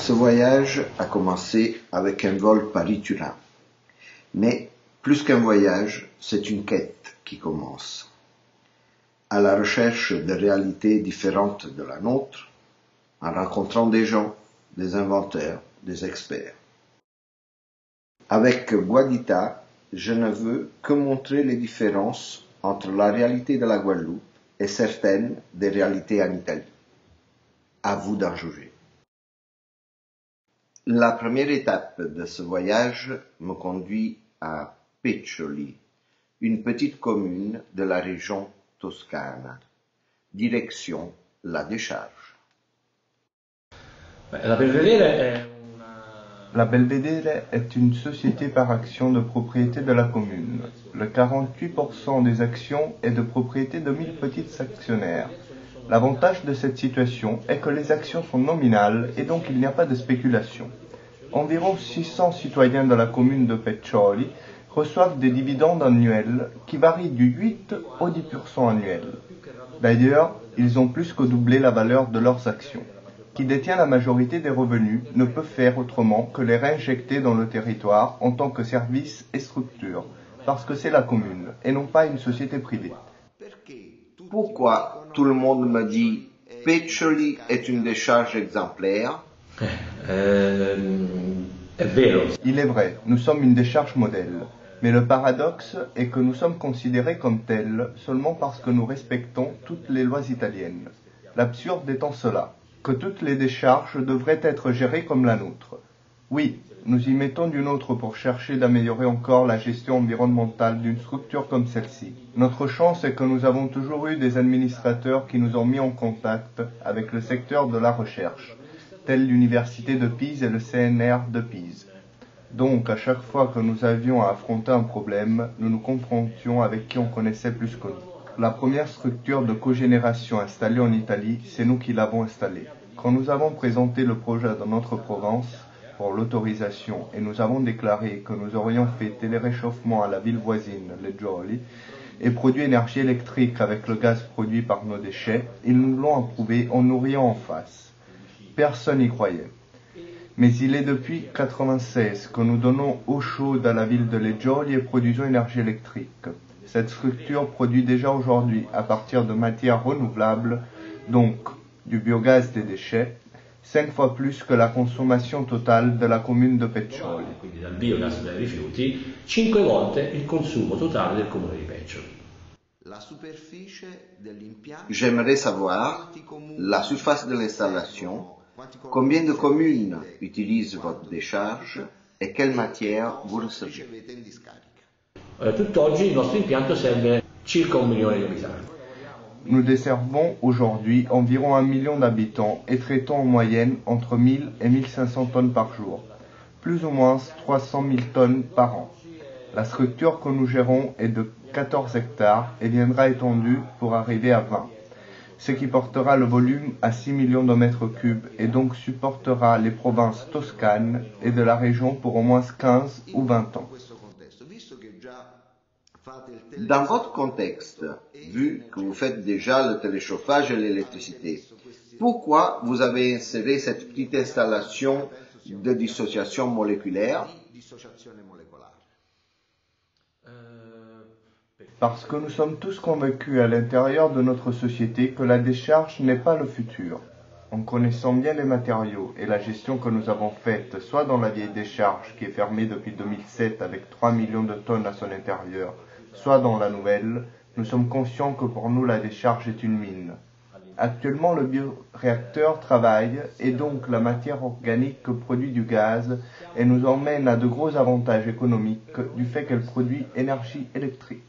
Ce voyage a commencé avec un vol Paris-Turin. Mais plus qu'un voyage, c'est une quête qui commence. À la recherche de réalités différentes de la nôtre, en rencontrant des gens, des inventeurs, des experts. Avec Guadita, je ne veux que montrer les différences entre la réalité de la Guadeloupe et certaines des réalités en Italie. À vous d'en juger. La première étape de ce voyage me conduit à Peccioli, une petite commune de la région toscane. Direction la décharge. La Belvedere est une société par action de propriété de la commune. Le 48% des actions est de propriété de 1000 petits actionnaires. L'avantage de cette situation est que les actions sont nominales et donc il n'y a pas de spéculation. Environ 600 citoyens de la commune de Peccioli reçoivent des dividendes annuels qui varient du 8 au 10% annuel. D'ailleurs, ils ont plus que doublé la valeur de leurs actions. Qui détient la majorité des revenus ne peut faire autrement que les réinjecter dans le territoire en tant que service et structure, parce que c'est la commune et non pas une société privée. Pourquoi tout le monde me dit Peccioli est une décharge exemplaire? Il est vrai, nous sommes une décharge modèle, mais le paradoxe est que nous sommes considérés comme tels seulement parce que nous respectons toutes les lois italiennes. L'absurde étant cela, que toutes les décharges devraient être gérées comme la nôtre. Oui, nous y mettons du nôtre pour chercher d'améliorer encore la gestion environnementale d'une structure comme celle-ci. Notre chance est que nous avons toujours eu des administrateurs qui nous ont mis en contact avec le secteur de la recherche, telle l'université de Pise et le CNR de Pise. Donc, à chaque fois que nous avions à affronter un problème, nous nous confrontions avec qui on connaissait plus que nous. La première structure de cogénération installée en Italie, c'est nous qui l'avons installée. Quand nous avons présenté le projet dans notre province pour l'autorisation et nous avons déclaré que nous aurions fait téléréchauffement à la ville voisine, Leggioli, et produit énergie électrique avec le gaz produit par nos déchets, ils nous l'ont approuvé en nous riant en face. Personne n'y croyait. Mais il est depuis 1996 que nous donnons eau chaude à la ville de Leggioli et produisons énergie électrique. Cette structure produit déjà aujourd'hui, à partir de matières renouvelables, donc du biogaz des déchets, 5 fois plus que la consommation totale de la commune de Peccioli. Quindi dal biogas dai rifiuti, 5 volte il consumo totale del comune di Peccioli. J'aimerais savoir la surface de l'installation, combien de communes utilisent votre décharge et quelle matière vous recevez. Tutt'oggi il nostro impianto serve circa 1 milione di abitanti. Nous desservons aujourd'hui environ 1 million d'habitants et traitons en moyenne entre 1000 et 1500 tonnes par jour, plus ou moins 300 000 tonnes par an. La structure que nous gérons est de 14 hectares et viendra étendue pour arriver à 20, ce qui portera le volume à 6 millions de mètres cubes et donc supportera les provinces toscanes et de la région pour au moins 15 ou 20 ans. Dans votre contexte, vu que vous faites déjà le téléchauffage et l'électricité, pourquoi vous avez inséré cette petite installation de dissociation moléculaire? Parce que nous sommes tous convaincus à l'intérieur de notre société que la décharge n'est pas le futur. En connaissant bien les matériaux et la gestion que nous avons faite, soit dans la vieille décharge qui est fermée depuis 2007 avec 3 millions de tonnes à son intérieur, soit dans la nouvelle, nous sommes conscients que pour nous la décharge est une mine. Actuellement, le bioréacteur travaille et donc la matière organique produit du gaz et nous emmène à de gros avantages économiques du fait qu'elle produit énergie électrique.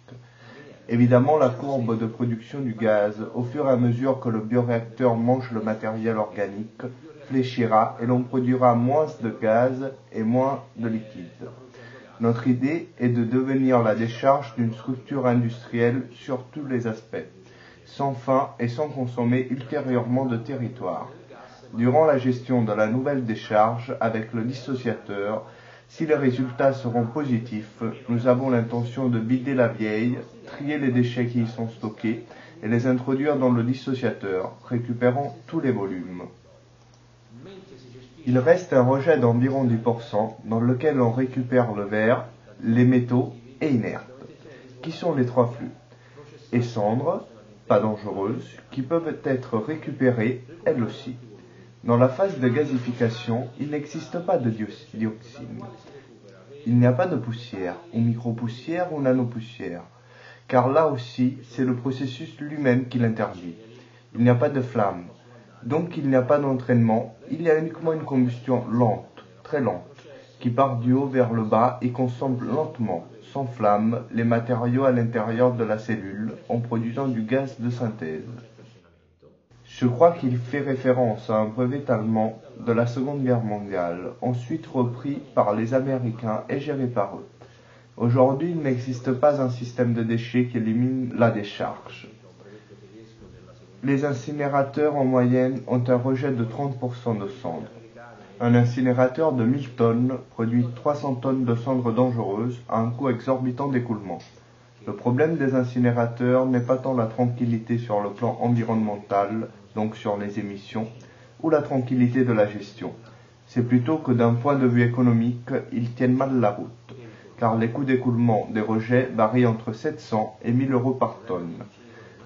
Évidemment, la courbe de production du gaz, au fur et à mesure que le bioréacteur mange le matériel organique, fléchira et l'on produira moins de gaz et moins de liquide. Notre idée est de devenir la décharge d'une structure industrielle sur tous les aspects, sans fin et sans consommer ultérieurement de territoire. Durant la gestion de la nouvelle décharge avec le dissociateur, si les résultats seront positifs, nous avons l'intention de vider la vieille, trier les déchets qui y sont stockés et les introduire dans le dissociateur, récupérant tous les volumes. Il reste un rejet d'environ 10% dans lequel on récupère le verre, les métaux et inertes, qui sont les trois flux, et cendres, pas dangereuses, qui peuvent être récupérées elles aussi. Dans la phase de gazification, il n'existe pas de dioxine. Il n'y a pas de poussière, ou micropoussière ou nanopoussière, car là aussi, c'est le processus lui-même qui l'interdit. Il n'y a pas de flamme, donc il n'y a pas d'entraînement, il y a uniquement une combustion lente, très lente, qui part du haut vers le bas et consomme lentement, sans flamme, les matériaux à l'intérieur de la cellule en produisant du gaz de synthèse. Je crois qu'il fait référence à un brevet allemand de la Seconde Guerre mondiale, ensuite repris par les Américains et géré par eux. Aujourd'hui, il n'existe pas un système de déchets qui élimine la décharge. Les incinérateurs en moyenne ont un rejet de 30% de cendres. Un incinérateur de 1000 tonnes produit 300 tonnes de cendres dangereuses à un coût exorbitant d'écoulement. Le problème des incinérateurs n'est pas tant la tranquillité sur le plan environnemental, donc sur les émissions, ou la tranquillité de la gestion. C'est plutôt que d'un point de vue économique, ils tiennent mal la route, car les coûts d'écoulement des rejets varient entre 700 et 1000 euros par tonne.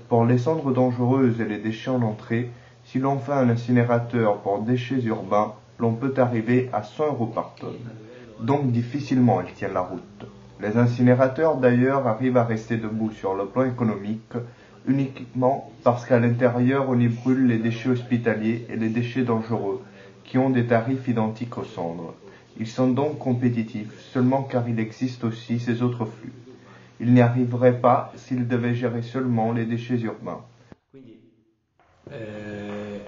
Pour les cendres dangereuses et les déchets en entrée, si l'on fait un incinérateur pour déchets urbains, l'on peut arriver à 100 euros par tonne. Donc difficilement ils tiennent la route. Les incinérateurs d'ailleurs arrivent à rester debout sur le plan économique uniquement parce qu'à l'intérieur on y brûle les déchets hospitaliers et les déchets dangereux qui ont des tarifs identiques aux cendres. Ils sont donc compétitifs seulement car il existe aussi ces autres flux. Ils n'y arriveraient pas s'ils devaient gérer seulement les déchets urbains.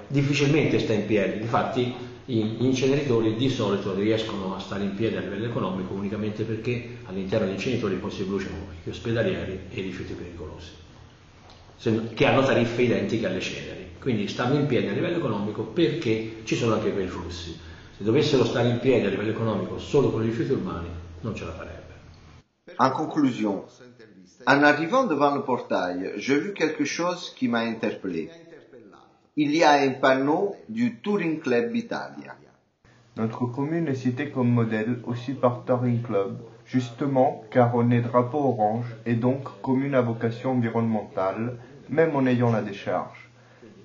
Difficilmente sta in piedi, infatti gli inceneritori di solito riescono a stare in piedi a livello economico unicamente perché all'interno degli inceneritori poi si bruciano gli ospedalieri e i rifiuti pericolosi, che hanno tariffe identiche alle ceneri, quindi stanno in piedi a livello economico perché ci sono anche quei flussi. Se dovessero stare in piedi a livello economico solo con i rifiuti urbani non ce la farebbero. En conclusion, en arrivant devant le portail, j'ai vu quelque chose qui m'a interpellé. Il y a un panneau du Touring Club Italia. Notre commune est citée comme modèle aussi par Touring Club, justement car on est drapeau orange et donc commune à vocation environnementale, même en ayant la décharge.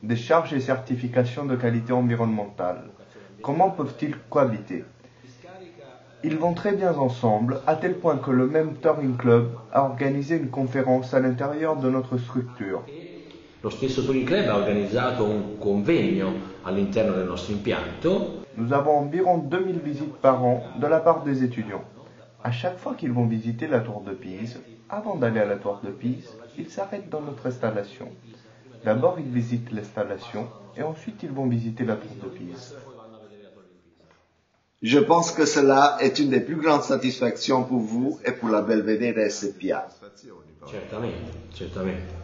Décharge et certification de qualité environnementale. Comment peuvent-ils cohabiter? Ils vont très bien ensemble, à tel point que le même Touring Club a organisé une conférence à l'intérieur de notre structure. Lo stesso Touring Club ha organizzato un convegno all'interno del nostro impianto. Nous avons environ 2000 visites par an de la part des étudiants. À chaque fois qu'ils vont visiter la tour de Pise, avant d'aller à la tour de Pise, ils s'arrêtent dans notre installation. D'abord, ils visitent l'installation et ensuite ils vont visiter la tour de Pise. Je pense que cela est une des plus grandes satisfactions pour vous et pour la Belvedere SPA. Certamente, certamente.